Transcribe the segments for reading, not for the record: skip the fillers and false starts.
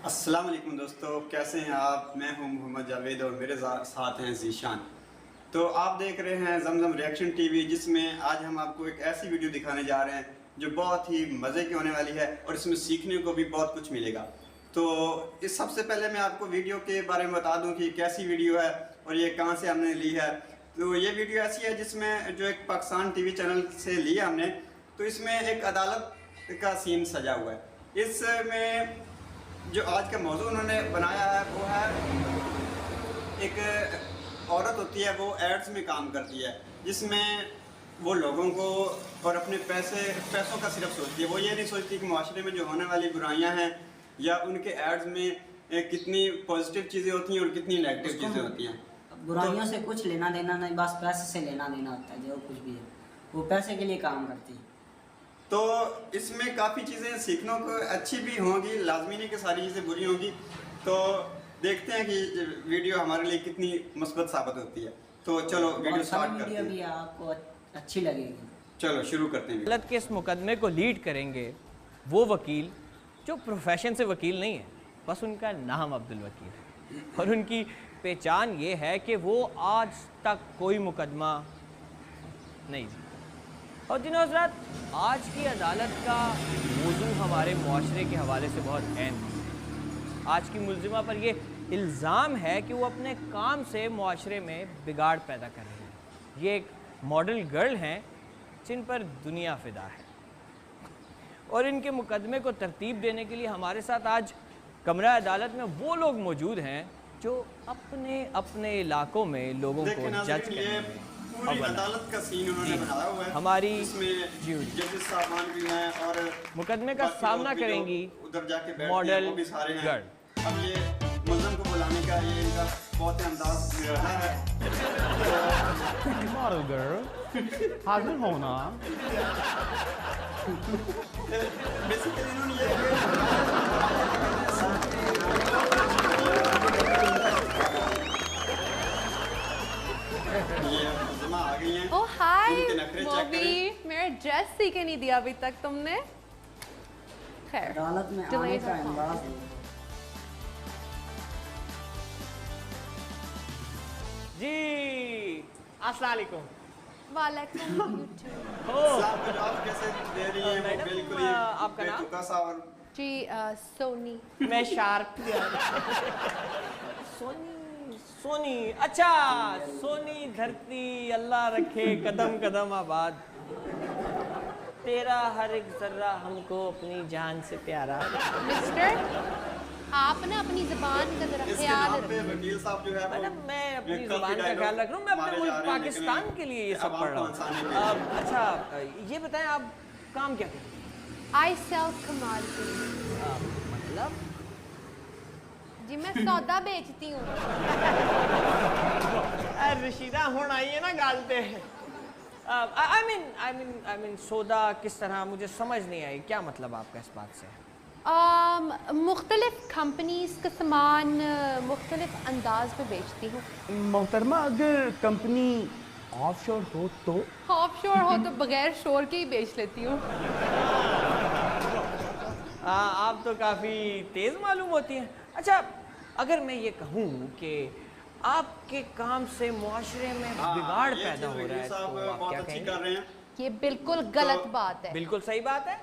अस्सलाम वालेकुम दोस्तों, कैसे हैं आप। मैं हूं मोहम्मद जावेद और मेरे साथ हैं ज़ीशान। तो आप देख रहे हैं जमजम रिएक्शन टीवी, जिसमें आज हम आपको एक ऐसी वीडियो दिखाने जा रहे हैं जो बहुत ही मज़े की होने वाली है और इसमें सीखने को भी बहुत कुछ मिलेगा। तो इस सबसे पहले मैं आपको वीडियो के बारे में बता दूं कि कैसी वीडियो है और ये कहां से हमने ली है। तो ये वीडियो ऐसी है जिसमें जो एक पाकिस्तान टीवी चैनल से ली है हमने। तो इसमें एक अदालत का सीन सजा हुआ है। इसमें जो आज का मौजू उन्होंने बनाया है वो है, एक औरत होती है, वो एड्स में काम करती है जिसमें वो लोगों को और अपने पैसों का सिर्फ सोचती है। वो ये नहीं सोचती कि माशरे में जो होने वाली बुराइयां हैं या उनके एड्स में कितनी पॉजिटिव चीज़ें होती हैं और कितनी नेगेटिव चीज़ें होती हैं। बुराइयों से कुछ लेना देना नहीं, बस पैसे से लेना देना होता है। जो कुछ भी है वो पैसे के लिए काम करती है। तो इसमें काफ़ी चीज़ें सीखने को अच्छी भी होंगी, लाजमी नहीं कि सारी चीज़ें बुरी होंगी। तो देखते हैं कि वीडियो हमारे लिए कितनी मुस्बत साबित होती है। तो चलो वीडियो स्टार्ट करते हैं। भी आपको अच्छी लगेगी। चलो शुरू करते हैं। अदालत के इस मुकदमे को लीड करेंगे वो वकील जो प्रोफेशन से वकील नहीं है, बस उनका नाम अब्दुल वकील है और उनकी पहचान ये है कि वो आज तक कोई मुकदमा नहीं जीता। और जिन हज़रात, आज की अदालत का मौजू हमारे मुआशरे के हवाले से बहुत अहम है। आज की मुलजिमा पर यह इल्ज़ाम है कि वो अपने काम से मुआशरे में बिगाड़ पैदा कर रही है। ये एक मॉडल गर्ल हैं जिन पर दुनिया फ़िदा है और इनके मुकदमे को तरतीब देने के लिए हमारे साथ आज कमरा अदालत में वो लोग मौजूद हैं जो अपने अपने इलाकों में लोगों को जज करने पूरी अदालत का सीन उन्होंने बनाया हुआ है। हमारी इसमें जजेस साहबान भी हैं और मुकदमे का सामना करेंगी उधर जाके बैठते मॉडल हैं, वो भी सारे हैं। गर्ल। अब ये मुल्ज़िम को बुलाने का ये इनका बहुत ही अंदाज निराला है। मॉडल गर्ल हाजिर होना। बेसिकली इन्होंने ये मुल्ज़िमा आ गई हैं। ओह हाय इनके नखरे चेक करें। मेरा ड्रेस सी के नहीं दिया अभी तक तुमने। खैर अदालत में आने का अंदाज है। जी अस्सलाम वालेकुम। वालेकुम साहब जवाब कैसे दे रही हैं वो मैडम, बिल्कुल ही आपका नाम? बेतुका सा और जी सोनी। मैं शार्प सोनी सोनी अच्छा सोनी धरती अल्लाह रखे कदम कदम आबाद, तेरा हर एक जर्रा हमको अपनी जान से प्यारा। मिस्टर, आप ना अपनी ज़बान का जरा इसके ख्याल नाम पे रखें। वकील साहब जो है वो मैडम, मैं अपनी ये ज़बान का ख्याल रख रहा हूँ। मैं अपने मारे मुल्क जा रहे हैं, पाकिस्तान लेकिन के लिए ये सब आवाम पढ़ रहा को हूँ। हंसाने के लिए। अच्छा ये बताएं, आप काम क्या करते आई सेल कमाल हैं? मतलब जी मैं सौदा बेचती हूँ। रशीदा होना आई है ना गालते हैं। आई मीन सौदा किस तरह, मुझे समझ नहीं आई, क्या मतलब आपका इस बात से? मुख्तलिफ कंपनीज का सामान मुख्तलिफ अंदाज में बेचती हूँ। मोहतरमा, अगर कंपनी ऑफशोर हो तो? ऑफशोर हो तो बगैर शोर के ही बेच लेती हूँ। आप तो काफ़ी तेज़ मालूम होती हैं। अच्छा, अगर मैं ये कहूँ कि आपके काम से मुआशरे में बिगाड़ पैदा हो रहा है तो आप क्या कहेंगे? ये बिल्कुल गलत बात है। बिल्कुल सही बात है।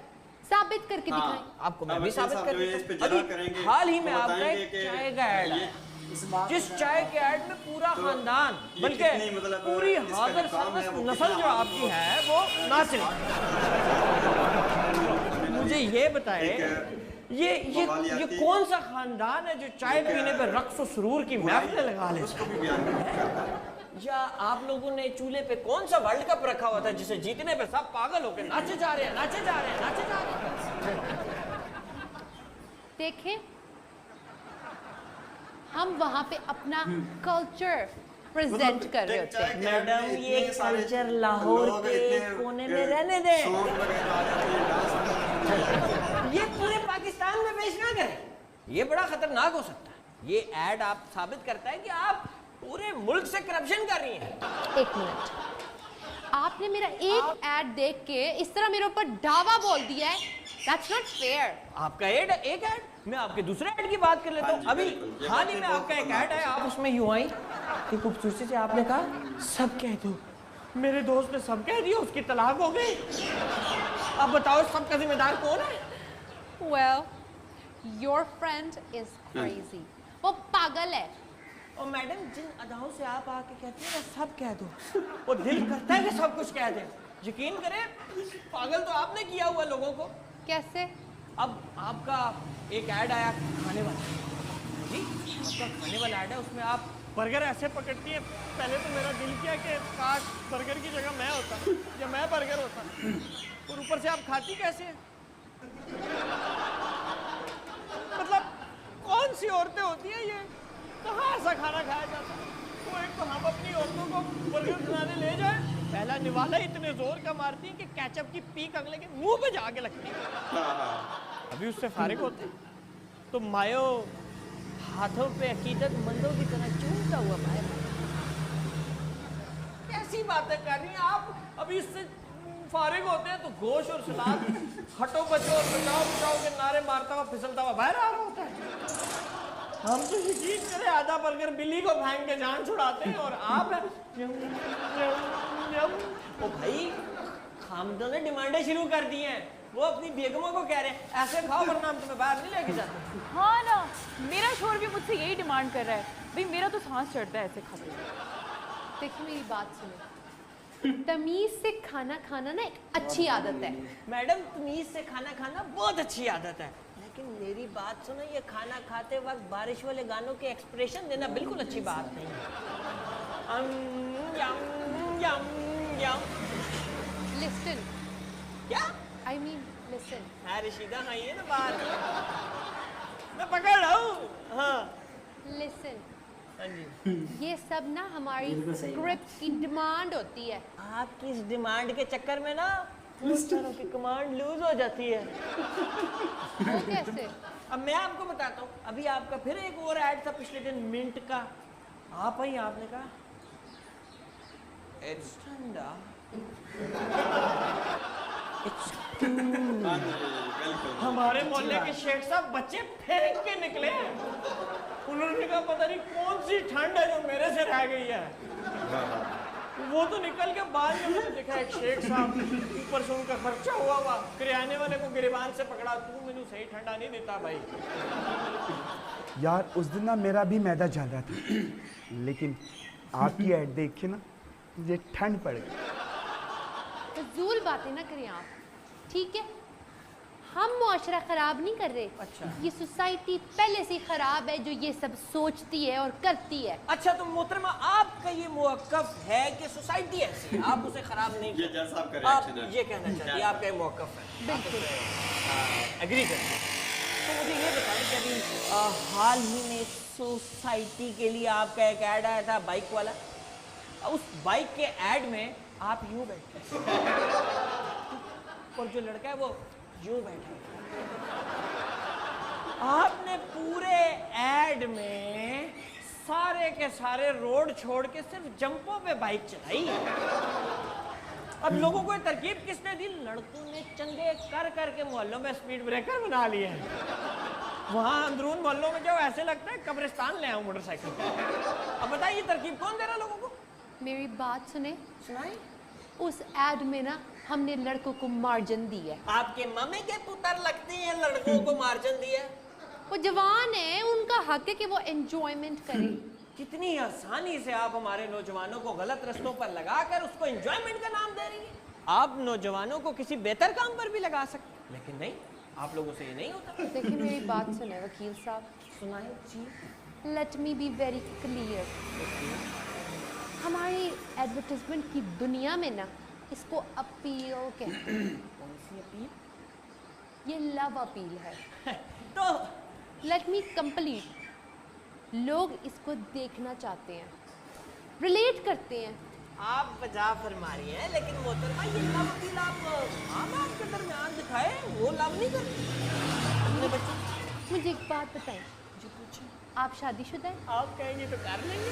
साबित करके दिखाएं। आपको मैं भी साबित कर देता हूं। करेंगे। हाल ही में तो आपका बताएंगे एक कि चाय का ऐड है, इस बात जिस चाय के ऐड में पूरा तो खानदान ये बल्कि कितनी मतलब पूरी इसका जो हादर काम है सर्वस वो नस्ल कितना जो आपकी है वो नासिर। मुझे ये बताएं, ये कौन सा खानदान है जो चाय पीने पर रक्स और सुरूर की महफिल लगा लेता उसको भी बयान करता है। या आप लोगों ने चूल्हे पे कौन सा वर्ल्ड कप रखा हुआ था जिसे जीतने पे सब पागल होकर नाचे जा रहे हैं, नाचे जा रहे हैं, नाचे जा रहे हैं? देखें, हम वहां पे अपना कल्चर प्रेजेंट कर रहे होते हैं। मैडम, ये कल्चर लाहौर के कोने में रहने दें, ये पूरे पाकिस्तान में पेश ना करें, ये बड़ा खतरनाक हो सकता है। ये ऐड आप साबित करता है कि आप पूरे मुल्क से करप्शन कर रही हैं। एक मिनट, आपने मेरा एक ऐड देख के इस तरह मेरे ऊपर दावा बोल दिया है That's not fair. आपका ऐड एक ऐड, मैं आपके दूसरे ऐड की बात कर लेता हाँ हूँ। जी, अभी बिल्कुल। ये हाल ही बातें में बहुत आपका एक खतरनाक ऐड है, हो आप उसमें यूं आई कि खूबसूरती से आपने कहा सब कह दो, मेरे दोस्त ने सब कह दिया, उसकी तलाक हो गई। अब बताओ सबका जिम्मेदार कौन है? Well, your friend is crazy. वो पागल है। और मैडम जिन अदाओं से आप आके कहती हैं ना सब कह दो, वो दिल करता है कि सब कुछ कह दे। यकीन करें पागल तो आपने किया हुआ लोगों को। कैसे? अब आपका एक ऐड आया खाने वाला जी, आपका खाने वाला ऐड है, उसमें आप बर्गर ऐसे पकड़ती हैं। पहले तो मेरा दिल किया कि काश बर्गर की जगह मैं होता या मैं बर्गर होता, और ऊपर से आप खाती कैसे हैं? मतलब कौन सी औरतें होती हैं ये, कहाँ ऐसा खाना खाया जाता है? वो एक तो हम अपनी औरतों को बर्गर खिलाने ले जाए, पहला निवाला इतने जोर का मारती है कि केचप की पीक अगले के मुंह पे जाके लगती है। अभी उससे फारिग होते तो मायो हाथों पे अकीदत मंदों की तरह चूमता हुआ बाहर। कैसी बातें कर रही हैं आप? अभी इससे फारिग होते हैं तो गोश्त और सलाद हटो बचो और बचाओ बचाओ के नारे मारता हुआ फिसलता हुआ बाहर आ रहा होता है। हम तो यकीन करें आधा बर्गर बिल्ली को फेंक के जान छुड़ाते हैं, और आप यम, यम, यम। ओ भाई खामदों ने डिमांडें शुरू कर दी हैं, वो अपनी बेगमों को कह रहे हैं ऐसे खाओ वरना हम तुम्हें बाहर नहीं लेके जाते। हाँ ना, मेरा शोहर भी मुझसे यही डिमांड कर रहा है। भाई मेरा तो सांस चढ़ता है ऐसे खाते हुए। देखिए मेरी बात सुनो, तमीज से खाना खाना ना एक अच्छी आदत है। मैडम तमीज से खाना खाना बहुत अच्छी आदत है, लेकिन मेरी बात सुनो, ये खाना खाते वक्त बारिश वाले गानों के एक्सप्रेशन देना बिल्कुल अच्छी बात नहीं है। यम यम यम। Listen, क्या? I mean listen. हाँ रशीदा हाँ ये ना बात मैं पकड़ रहा हूँ। हाँ Listen. हाँ जी। ये सब ना हमारी बिल्कुल सही स्क्रिप्ट की डिमांड होती है। आपकी इस डिमांड के चक्कर में ना तरह की कमांड लूज हो जाती है। वो कैसे? अब मैं आपको बताता हूँ, अभी आपका फिर एक और ऐड था पिछले दिन मिंट का, आप ही आपने कहा इट्स ठंडा, इट्स हाँ जी, बिल्कुल। हमारे मोहल्ले के शेख साहब बच्चे फेंक के निकले, उन्होंने कहा पता नहीं कौन सी ठंड है जो मेरे से रह गई है। वो तो निकल के बाद में मैंने देखा एक शेख साहब ऊपर से उनका खर्चा हुआ किराने वाले को गिरबान से पकड़ा, तू मैंने सही ठंडा नहीं देता भाई। यार उस दिन ना मेरा भी मैदा जल रहा था, लेकिन आपकी ऐड देख के ना मुझे ठंड पड़ गई। फजूल बातें ना करें आप, ठीक है? हम मुआशरा खराब नहीं कर रहे। अच्छा। ये सोसाइटी पहले से खराब है जो ये सब सोचती है और करती है। अच्छा तो मोहतरमा आपका ये मौक़िफ़ है कि सोसाइटी ऐसी है, आप उसे खराब नहीं ये करते। जैसा आपका आप रिएक्शन है। ये कहना चाहती है, आपका ये मौक़िफ़ है, बिल्कुल। एग्री करते हैं। तो मुझे ये बताएं कि अभी हाल ही में सोसाइटी के लिए आपका एक ऐड आया था बाइक वाला, उस बाइक के ऐड में आप यूँ बैठे और जो लड़का है वो यूँ बैठा है। आपने पूरे ऐड में सारे के सारे रोड छोड़ के सिर्फ जंपों पे बाइक चलाई। अब लोगों को ये तरकीब किसने दी? लड़कों ने चंगे कर कर के मोहल्लों में स्पीड ब्रेकर बना लिए हैं। वहाँ अंदरून मोहल्लों में जो ऐसे लगता है कब्रिस्तान ले आऊं मोटरसाइकिल पे। अब बताइए तरकीब कौन दे रहा लोगों को? मेरी बात सुने, सुनाई। उस एड में ना हमने लड़कों को मार्जिन दी है। आपके मम्मी के पुत्र लगते हैं लड़कों को मार्जिन दिया। वो जवान है, उनका हक है कि वो एंजॉयमेंट करें। कितनी आसानी से आप हमारे नौजवानों को गलत रस्तों पर लगाकर उसको एंजॉयमेंट का नाम दे रही हैं। आप नौजवानों को किसी बेहतर काम पर भी लगा सकते, लेकिन नहीं, आप लोगों से ये नहीं होता। देखिए मेरी बात सुने वकील साहब, सुनाए जी। Let me be very clear. हमारी एडवर्टाइजमेंट की दुनिया में ना इसको अपील कहते हैं। कौन सी अपील? ये लव अपील है। तो लेट मी कंप्लीट। लोग इसको देखना चाहते हैं, रिलेट करते हैं। आप बजा फरमा रही हैं, लेकिन मोहतरमा ये लव अपील आप आम के दरमियान दिखाए, वो लव नहीं करते अपने बच्चों। मुझे एक बात बताएं, जो पूछे आप शादीशुदा हैं? आप कहेंगे तो कर लेंगे।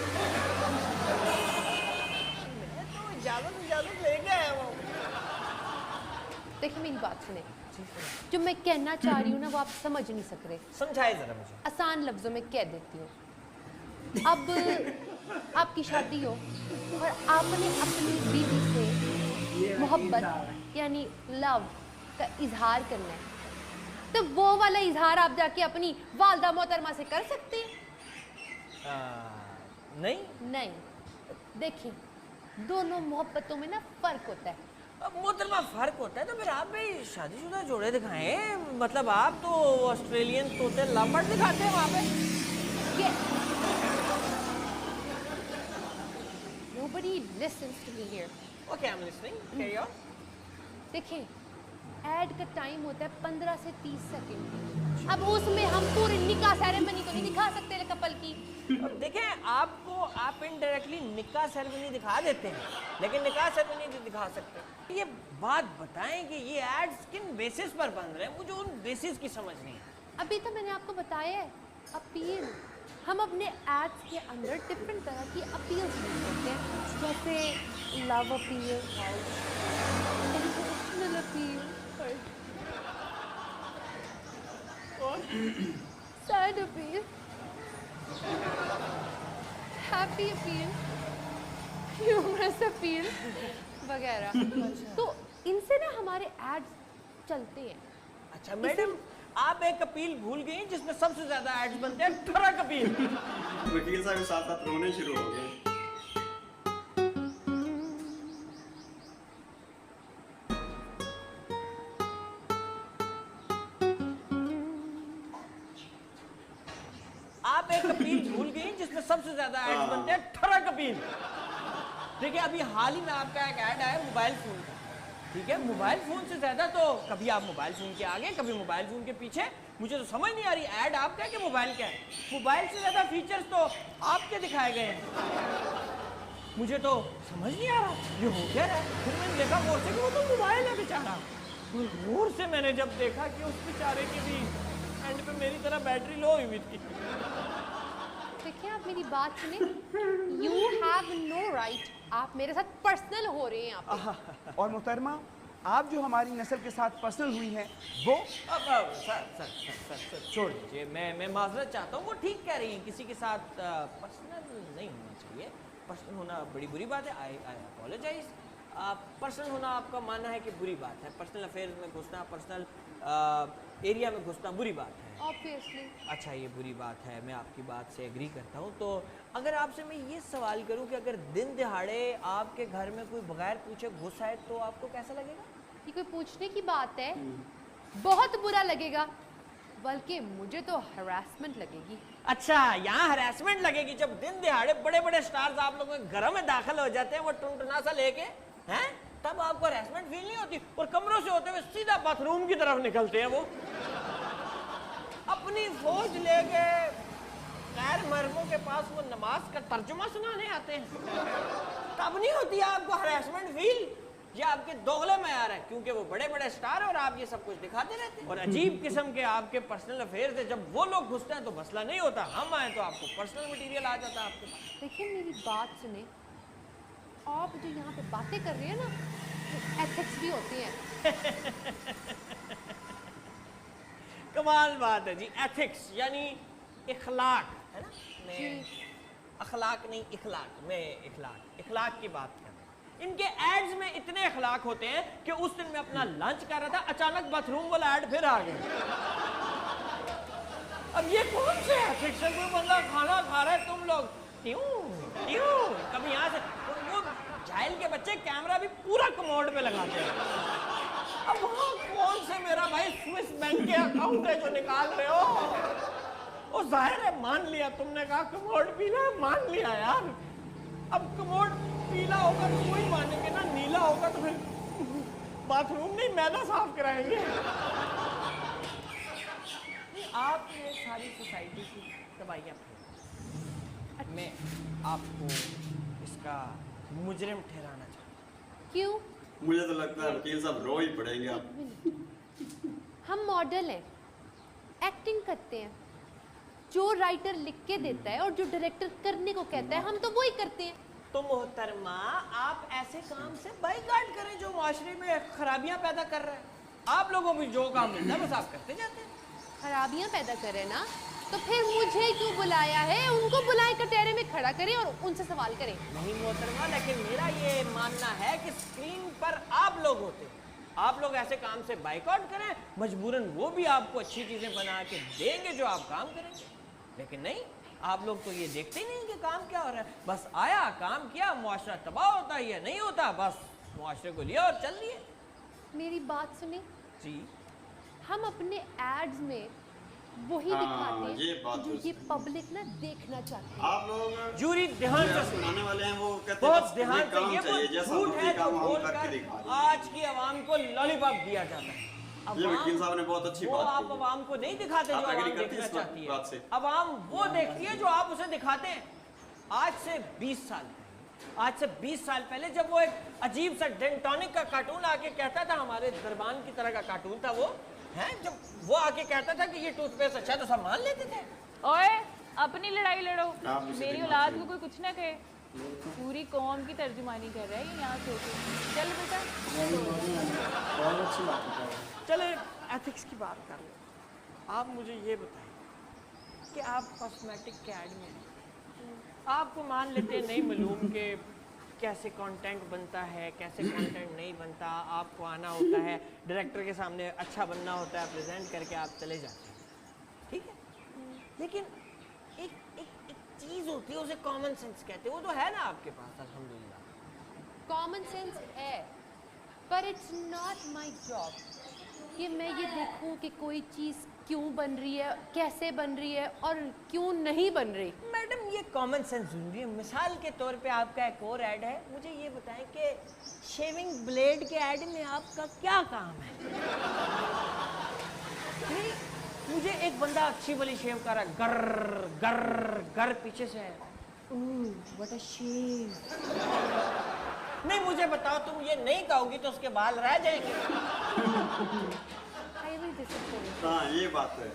मैं तो इजाजत लेके आया हूँ। देखिए मेरी बात सुने, जो मैं कहना चाह रही हूँ ना वो आप समझ नहीं सक रहे। समझाए जरा मुझे। आसान लफ्जों में कह देती हूँ। अब आपकी शादी हो और आपने अपनी बीवी से मोहब्बत यानी लव का इजहार करना है, तो वो वाला इजहार आप जाके अपनी वालदा मोहतरमा से कर सकते हैं? नहीं। नहीं। देखिए, दोनों मोहब्बतों में ना फर्क होता है। अब मोहतरमा फर्क होता है तो फिर आप भी शादीशुदा जोड़े दिखाएं। मतलब आप तो ऑस्ट्रेलियन तोते लंबड़ दिखाते हैं वहाँ पे। Nobody listens to me here. Okay, I'm listening. Carry on. देखिए, ऐड का टाइम होता है 15 से 30 सेकंड। अब उसमें हम पूरी निकाह सेरेमनी तो नहीं दिखा सकते कपल की। अब देखें, आपको आप इनडायरेक्टली निकाह सेरेमनी दिखा देते हैं, लेकिन निकाह सेरेमनी नहीं दिखा सकते। ये बात बताएं कि ये एड्स किन बेसिस पर बन रहे हैं, मुझे उन बेसिस की समझ नहीं है। अभी तो मैंने आपको बताया है, अपील। हम अपने एड्स के अंदर डिफरेंट तरह की अपील्स करते हैं, जैसे love appeal, emotional appeal, sad appeal, happy appeal, humorous appeal वगैरह। तो इनसे ना हमारे एड्स चलते हैं। अच्छा मैडम, आप एक अपील भूल गई जिसमें सबसे ज्यादा एड्स बनते हैं, ट्रक अपील। वकील साहब साथ साथ रोने शुरू हो गए। आप एक अपील भूल गई जिसमें सबसे ज्यादा एड्स बनते हैं, ट्रक अपील। देखिए, अभी हाल ही में आपका एक ऐड आया मोबाइल फोन का, ठीक है? मोबाइल फोन से ज्यादा तो कभी आप मोबाइल फोन के आगे, कभी मोबाइल फोन के पीछे। मुझे तो समझ नहीं आ रही ऐड आपका है कि मोबाइल का है। मोबाइल से ज्यादा फीचर्स तो आपके दिखाए गए हैं। मुझे तो समझ नहीं आ रहा ये हो क्या रहा है। फिर मैंने देखा गौर से कि वो तो मोबाइल है बेचारा। गौर से मैंने जब देखा कि उस बेचारे की भी एंड पे मेरी तरह बैटरी लो हुई थी। देखिए, आप मेरी बात सुने। You have no right. आप मेरे साथ पर्सनल हो रहे हैं यहाँ पे। और मोहतरमा, आप जो हमारी नस्ल के साथ पर्सनल हुई हैं वो अब सर छोड़ दीजिए। मैं माजरत चाहता हूँ। वो ठीक कह रही हैं, किसी के साथ पर्सनल नहीं होना चाहिए। पर्सनल होना बड़ी बुरी बात है। आई अपोलोजाइज। पर्सनल होना आपका मानना है कि बुरी बात है। पर्सनल अफेयर्स में घुसना, पर्सनल एरिया में घुसना बुरी बात है। ऑब्वियसली। अच्छा, ये बुरी बात है, मैं आपकी बात से एग्री करता हूँ। तो अगर आपसे मैं ये सवाल करूँ कि अगर दिन दिहाड़े आपके घर में कोई बगैर पूछे घुस आए तो आपको कैसा लगेगा? ये कोई पूछने की बात है? बहुत बुरा लगेगा, बल्कि मुझे तो हरासमेंट लगेगी। अच्छा, यहाँ हरासमेंट लगेगी जब दिन दिहाड़े बड़े बड़े स्टार्स आप लोगों के घरों में दाखिल हो जाते हैं, वो टुनटुना सा लेके, हैं? तब आपको हरासमेंट फील नहीं होती? और कमरों से होते हुए सीधा बाथरूम की तरफ निकलते हैं वो, अपनी फौज लेके गैर मर्दों के पास वो नमाज का तर्जुमा सुनाने आते हैं। तब नहीं होती आपको हरासमेंट फील? ये आपके दोगले में आ रहा है, क्योंकि वो बड़े बड़े स्टार और आप ये सब कुछ दिखाते रहते हैं। और अजीब किस्म के आपके पर्सनल अफेयर्स है, जब वो लोग घुसते हैं तो मसला नहीं होता, हम आए तो आपको पर्सनल मटेरियल आ जाता है आपके पास। देखिए, मेरी बात सुने। आप जो यहाँ पे बातें कर रहे हैं ना, तो एथिक्स भी होती हैं। कमाल बात है जी। एथिक्स यानी इखलाक, है ना? मैं अखलाक नहीं, इखलाक। मैं इखलाक की बात कर रहा हूँ। इनके एड्स में इतने इखलाक होते हैं कि उस दिन मैं अपना लंच कर रहा था, अचानक बाथरूम वाला ऐड फिर आ गया। अब ये कौन से एथिक्स है? कोई बंदा खाना खा रहा है, तुम लोग कभी यहाँ से वो जाहिल के बच्चे कैमरा भी पूरा कमोड पे लगाते हैं। अब वहाँ कौन से मेरा भाई स्विस बैंक के अकाउंट है जो निकाल रहे हो? वो जाहिर है मान लिया, तुमने कहा कमोड पीला है, मान लिया यार। अब कमोड पीला होगा तो कोई मानेंगे ना, नीला होगा तो फिर बाथरूम नहीं मैदा साफ कराएंगे। आप ये सारी सोसाइटी की तबाहियाँ, मैं आपको इसका मुजरिम ठहराना चाहता हूँ। क्यों? मुझे तो लगता है वकील साहब रो ही पड़ेंगे आप। हम मॉडल हैं, एक्टिंग करते हैं। जो राइटर लिख के देता है और जो डायरेक्टर करने को कहता है, हम तो वही करते हैं। तो मोहतरमा, आप ऐसे काम से बाइकाट करें जो माशरे में खराबियां पैदा कर रहे हैं। आप लोगों को भी जो काम मिलता है बस आप करते जाते हैं। खराबियां पैदा करे ना, तो फिर मुझे क्यों बुलाया है? उनको बुलाए, कटहरे में खड़ा करें और उनसे सवाल करें। नहीं मोहतरमा, लेकिन मेरा ये मानना है कि स्क्रीन पर आप लोग होते हैं, आप लोग ऐसे काम से बाइकआउट करें, मजबूरन वो भी आपको अच्छी चीजें बना के देंगे जो आप काम करेंगे। लेकिन नहीं, आप लोग तो ये देखते ही नहीं कि काम क्या हो रहा है। बस आया, काम किया, मुआशरा तबाह होता है या नहीं होता, बस मुआशरे को लिया और चल दिए। मेरी बात सुने जी, हम अपने एड्स में वही हाँ, दिखाते ये हैं बात जो तो ये पब्लिक ना देखना चाहती है। आप लोग जूरी ध्यान जो से सुनाने वाले हैं वो कहते हैं बहुत बस ध्यान हमें से, काम ये चाहिए, वो जैसा झूठ मर्जी है जो काम हम करके बोलकर दिखा दें। आज की आवाम को लॉलीपॉप दिया जाता है। ये वकील साहब ने बहुत अच्छी वो बात आप की है। आवाम को नहीं दिखाते जो आप आवाम agree करती हैं देखना इस चाहती बात से? है। आवाम वो देखती है जो आप उसे दिखाते हैं। आज से 20 साल पहले, आज से 20 साल पहले जब वो एक अजीब सा डेंटोनिक का कार्टून आके कहता था, हमारे दरबान की तरह का कार्टून था वो, है जब वो आके कहता था कि ये टूथपेस्ट अच्छा, तो सब मान लेते थे। ओए, अपनी लड़ाई लड़ो, आप मुझे मेरी देखना औलाद चाहिए। को कोई कुछ ना कहे। पूरी कौम की तर्जुमानी कर रहा है ये यहाँ से। चल बेटा, बहुत अच्छी बात है। चले एथिक्स की बात कर लो। आप मुझे ये बताइए कि आप कॉस्मेटिक के ऐड में हैं। आपको मान लेते हैं नहीं मालूम कि कैसे कंटेंट बनता है, कैसे कंटेंट नहीं बनता, आपको आना होता है, डायरेक्टर के सामने अच्छा बनना होता है, प्रेजेंट करके आप चले जाते हैं, ठीक है। लेकिन एक एक एक चीज़ होती है, उसे कॉमन सेंस कहते हैं, वो तो है ना आपके पास अल्हम्दुलिल्लाह। कॉमन सेंस है, पर इट्स नॉट माय जॉब कि मैं ये देखूं कि कोई चीज़ क्यों बन रही है, कैसे बन रही है और क्यों नहीं बन रही। मैडम ये कॉमन सेंस ज़रूरी है। मिसाल के तौर पे आपका एक और ऐड है, मुझे ये बताएं कि शेविंग ब्लेड के ऐड में आपका क्या काम है? नहीं, मुझे एक बंदा अच्छी वाली शेव कर रहा है, गर गर गर पीछे से है, व्हाट अ शेव। नहीं मुझे बताओ, तुम ये नहीं कहोगी तो उसके बाल रह जाएंगे। I will disappoint. हाँ, ये बात है।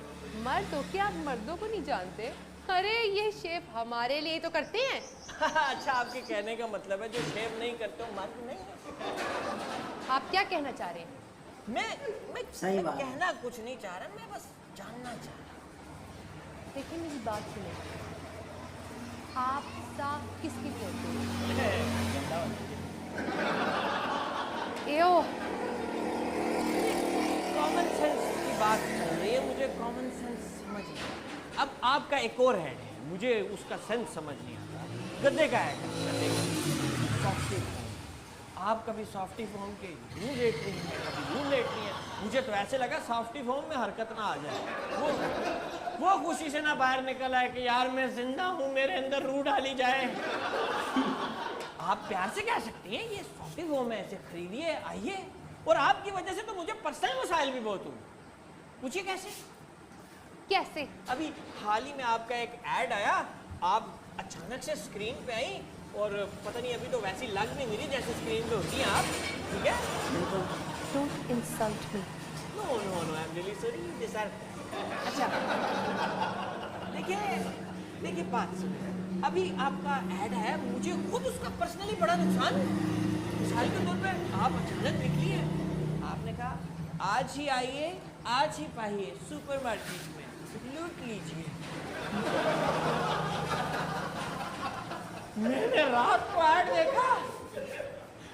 मर्द हो क्या, आप मर्दों को नहीं जानते? अरे ये शेफ हमारे लिए तो करते हैं। अच्छा, आपके कहने का मतलब है जो शेव नहीं करते वो मर्द नहीं है। आप क्या कहना चाह रहे हैं? मैं सही बात है। कहना कुछ नहीं चाह रहा, मैं बस जानना चाह रहा। देखिए मेरी बात सुने, आप साफ किसकी बोलते हैं? एओ, कॉमन सेंस की बात चल रही है, मुझे कॉमन सेंस समझ नहीं आता। अब आपका एक और हेड है, मुझे उसका सेंस समझ नहीं आता। गद्दे का हेड है, गद्दे का सॉफ्टी फॉर्म। आप कभी सॉफ्टी फॉर्म के यूं लेट रही हैं, कभी यूं लेट रही हैं। मुझे तो ऐसे लगा सॉफ्टी फॉर्म में हरकत ना आ जाए, वो खुशी से ना बाहर निकल आए कि यार मैं जिंदा हूँ, मेरे अंदर रूह डाली जाए। आप प्यार से कह सकती हैं ये सॉफ्टी फॉर्म है, ऐसे खरीदिए, आइए। और आपकी वजह से तो मुझे पर्सनल मसाइल भी बहुत हुए। पूछिए कैसे? कैसे? अभी हाल ही में आपका एक ऐड आया, आप अचानक से स्क्रीन पे आई और पता नहीं अभी तो वैसी लग नहीं रही जैसे स्क्रीन पे होती हैं आप, ठीक है? Don't insult me. No no no, I am really sorry sir. अच्छा, देखिए बात सुनिए, अभी आपका ऐड है, मुझे खुद उसका पर्सनली बड़ा नुकसान है। मिसाल के तौर पे आप अचानक निकली है, आपने कहा आज ही आइए, आज ही पाइए सुपरमार्केट में, लूट लीजिए। मैंने रात को ऐड देखा,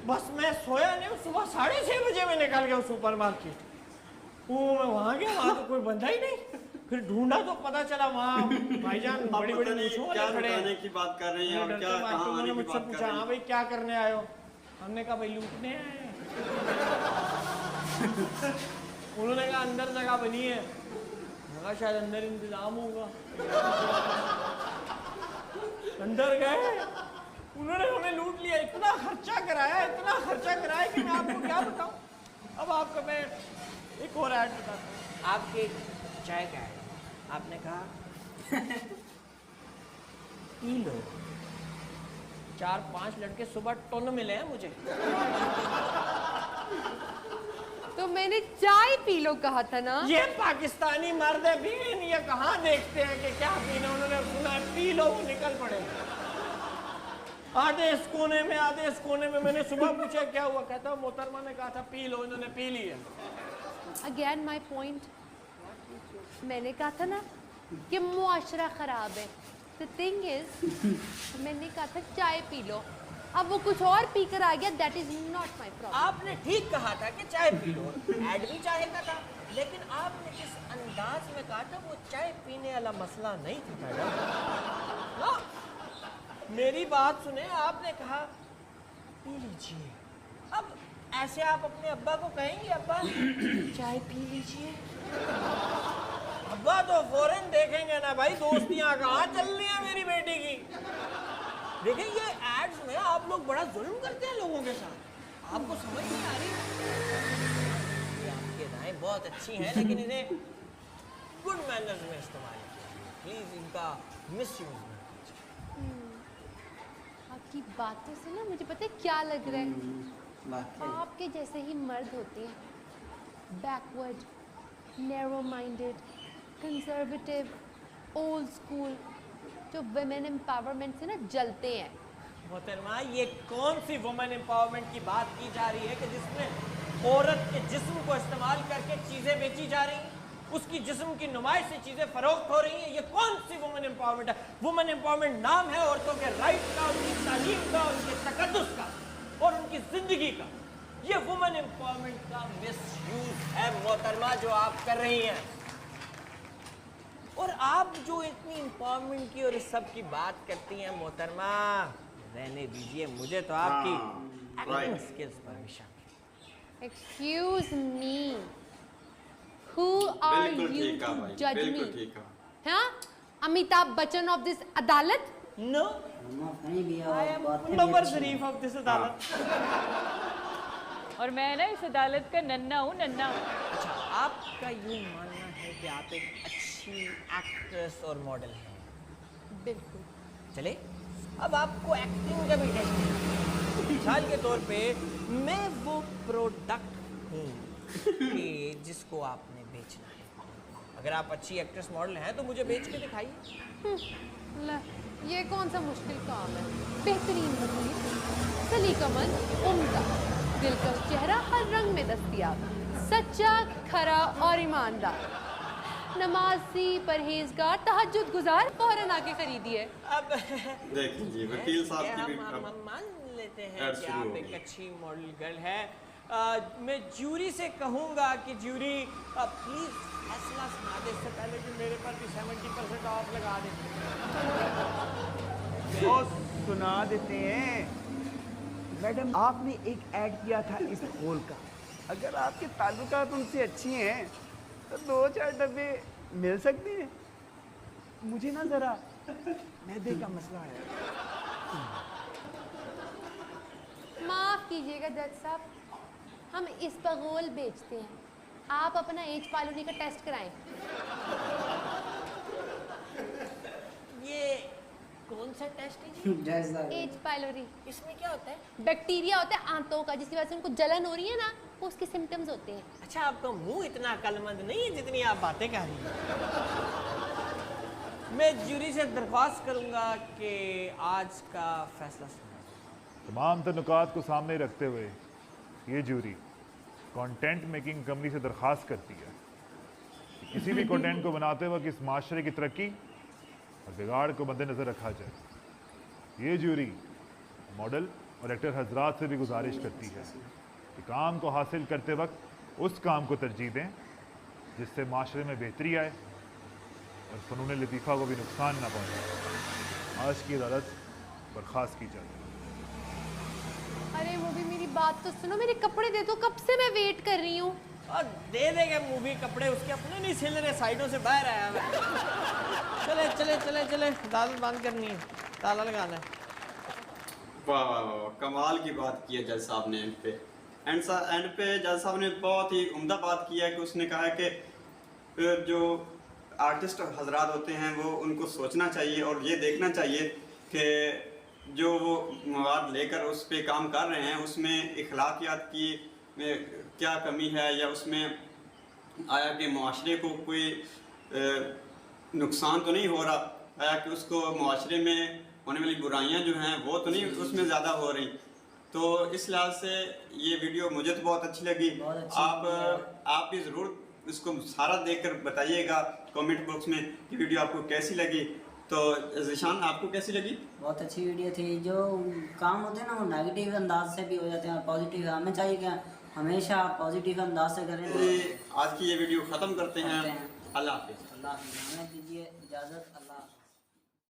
बस मैं सोया नहीं, सुबह 6:30 बजे मैं निकल गया सुपरमार्केट। वो मैं वहाँ गया, वहाँ तो कोई बंदा ही नहीं। फिर ढूंढा तो पता चला वहाँ भाईजान आप बड़ी बड़ी पता नहीं मूंछों क्या वाले खड़े लुटाने हैं। की बात कर रही हैं और क्या कहाँ आने उन्होंने की मुझसे बात कर पूछा, रही हाँ हैं। भाई क्या करने आए हो? हमने कहा भाई लूटने आए हैं। उन्होंने कहा अंदर जगह बनी है, मैं कहा शायद अंदर इंतजाम होगा। अंदर गए, उन्होंने हमें लूट लिया, इतना खर्चा कराया कि मैं आपको क्या बताऊं। अब आपको मैं एक और ऐड बताता हूँ, आपके चाय का ऐड। आपने कहा पी लो, 4-5 लड़के सुबह टोन मिले हैं मुझे। तो मैंने चाय पी लो कहा था ना। ये पाकिस्तानी मर्द है बीन, ये कहाँ देखते हैं कि क्या पीना, उन्होंने सुना है पी लो, वो निकल पड़े। आधे इस कोने में मैंने सुबह पूछा क्या हुआ, कहता मोहतरमा ने कहा था पी लो, इन्होंने पी लिया। अगेन माई पॉइंट, मैंने कहा था ना कि मुआशरा ख़राब है। द थिंग इज मैंने कहा था चाय पी लो, अब वो कुछ और पी कर आ गया, that is not my problem. आपने ठीक कहा था कि चाय पी लो, ऐड भी चाय का था, लेकिन आपने जिस अंदाज में कहा था वो चाय पीने वाला मसला नहीं था मैडम। ना, मेरी बात सुने, आपने कहा पी लीजिए। अब ऐसे आप अपने अब्बा को कहेंगे अब्बा चाय पी लीजिए? अब्बा तो फौरन देखेंगे ना भाई, दोस्तियां कहाँ चल रही हैं मेरी बेटी की। देखिए ये एड्स में आप लोग बड़ा जुल्म करते हैं लोगों के साथ, आपको समझ नहीं आ रही। ये आपकी अदाएं बहुत अच्छी हैं, लेकिन इन्हें गुड मैनर्स में इस्तेमाल कीजिए, प्लीज इनका मिसयूज ना कीजिए। आपकी बातों से ना मुझे पता है क्या लग रहा है, वाकई आपके जैसे ही मर्द होते हैं, backward, narrow minded, conservative, old school, जो वुमेन एम्पावरमेंट से ना जलते हैं। मोहतरमा, ये कौन सी वुमेन एम्पावरमेंट की बात की जा रही है कि जिसमें औरत के जिस्म को इस्तेमाल करके चीज़ें बेची जा रही हैं, उसकी जिस्म की नुमाइश से चीज़ें फरोख्त हो रही हैं? ये कौन सी वुमेन एम्पावरमेंट है? वुमेन एम्पावरमेंट नाम है औरतों के राइट का, उनकी तालीम का, उनके तकद्दुस का और उनकी ज़िंदगी का। ये वुमेन एम्पावरमेंट का मिसयूज है मोहतरमा जो आप कर रही हैं। और आप जो इतनी एम्पावरमेंट की और इस सब की बात करती हैं मोहतरमा, रहने दीजिए, मुझे तो आपकी एक्टिंग स्किल्स पर भी शक है। एक्सक्यूज मी, हु आर बिल्कुल यू ठीक टू कहा भाई, जज बिल्कुल मी? ठीक कहा। हाँ, अमिताभ बच्चन ऑफ दिस अदालत? नो, कहीं भी आई और एम बातें भी नंबर अच्छी हैं। शरीफ ऑफ दिस अदालत। और मैं ना इस अदालत का नन्ना हूँ, नन्ना। अच्छा, आपका यूँ मानना है कि आप एक अच्छी एक्ट्रेस और मॉडल हैं? बिल्कुल। चले, अब आपको एक्टिंग का भी टेस्ट है। मिसाल के तौर पे मैं वो प्रोडक्ट हूँ कि जिसको आपने बेचना है। अगर आप अच्छी एक्ट्रेस मॉडल हैं तो मुझे बेच के दिखाइए। ले, ये कौन सा मुश्किल काम है? बेहतरीन वकील, सलीकामंद, उम्दा, दिलकश चेहरा, हर रंग में दस्तयाब, सच्चा, खरा और ईमानदार, नमाजी, परहेजगार, तहज्जुद गुजार, फौरन आके खरीदिए। अब देखिए जी, वकील साहब की भी हम मान लेते हैं ऐड कि शुरू आप हो एक गई। अच्छी मॉडल गर्ल है। मैं ज्यूरी से कहूँगा कि ज्यूरी प्लीज फैसला सुना दे, इससे पहले कि मेरे पर भी 70% ऑफ लगा दे। वो सुना देते हैं। मैडम, आपने एक ऐड किया था इस हॉल का, अगर आपके ताल्लुकात उनसे अच्छी हैं तो 2-4 डब्बे मिल सकते हैं। मुझे ना ज़रा मैदे का मसला है। माफ कीजिएगा जज साहब, हम इसबगोल बेचते हैं, आप अपना एज पालोनी का टेस्ट कराएं। ये कौन सा टेस्ट है जी? जैसा एज पाइलोरी इसमें क्या होता है? बैक्टीरिया होता है आंतों का, जिसकी वजह से उनको जलन हो रही है ना, वो उसके सिम्टम्स होते हैं। अच्छा, आपका मुंह इतना अक्लमंद नहीं है जितनी आप बातें कर रही हैं। मैं ज्यूरी से दरख्वास्त करूंगा कि आज का फैसला सुनाएं। तमाम तनुकात को सामने रखते हुए ये ज्यूरी कंटेंट मेकिंग कंपनी से दरख्वास्त करती है कि किसी भी कंटेंट को बनाते वक्त इस माशरे की तरक्की और बिगाड़ को मद्देनज़र रखा जाए। ये ज्यूरी मॉडल और एक्टर हजरात से भी गुजारिश करती है कि काम को हासिल करते वक्त उस काम को तरजीह दें जिससे माशरे में बेहतरी आए और फ़नून लतीफ़ा को भी नुकसान ना पहुँचे। आज की अदालत बर्खास्त की जाए। अरे वो भी मेरी बात तो सुनो, मेरे कपड़े दे दो, कब से मैं वेट कर रही हूँ। और दे देंगे मूवी कपड़े, उसके अपने नहीं सिल रहे, साइडों से बाहर आया मैं। चले चले चले चले, अदालत बंद करनी है, ताला लगाना है। वाह वाह वाह, कमाल की बात की है जज साहब ने एंड पे। एंड पे जज साहब ने बहुत ही उम्दा बात की है कि उसने कहा है कि जो आर्टिस्ट हजरात होते हैं वो उनको सोचना चाहिए और ये देखना चाहिए कि जो वो मवाद लेकर उस पर काम कर रहे हैं उसमें इखलाकियात की क्या कमी है, या उसमें आया कि मुआशरे को कोई नुकसान तो नहीं हो रहा, आया कि उसको मुआशरे में होने वाली बुराइयां जो हैं वो तो नहीं उसमें ज़्यादा हो रही। तो इस लिहाज से ये वीडियो मुझे तो बहुत अच्छी लगी। बहुत अच्छी आप आप भी ज़रूर इसको सारा देखकर बताइएगा कमेंट बॉक्स में कि वीडियो आपको कैसी लगी। तो ज़ीशान आपको कैसी लगी? बहुत अच्छी वीडियो थी। जो काम होते हैं ना वो नेगेटिव अंदाज से भी हो जाते हैं, पॉजिटिव हमें चाहिए क्या हमेशा पॉजिटिव अंदाज से करें। तो आज की ये वीडियो ख़त्म करते हैं। करते हैं। अल्लाह हाफिज़। अल्लाह हाफ़िज़। हमें दीजिए इजाज़त। अल्लाह हाफ़िज़।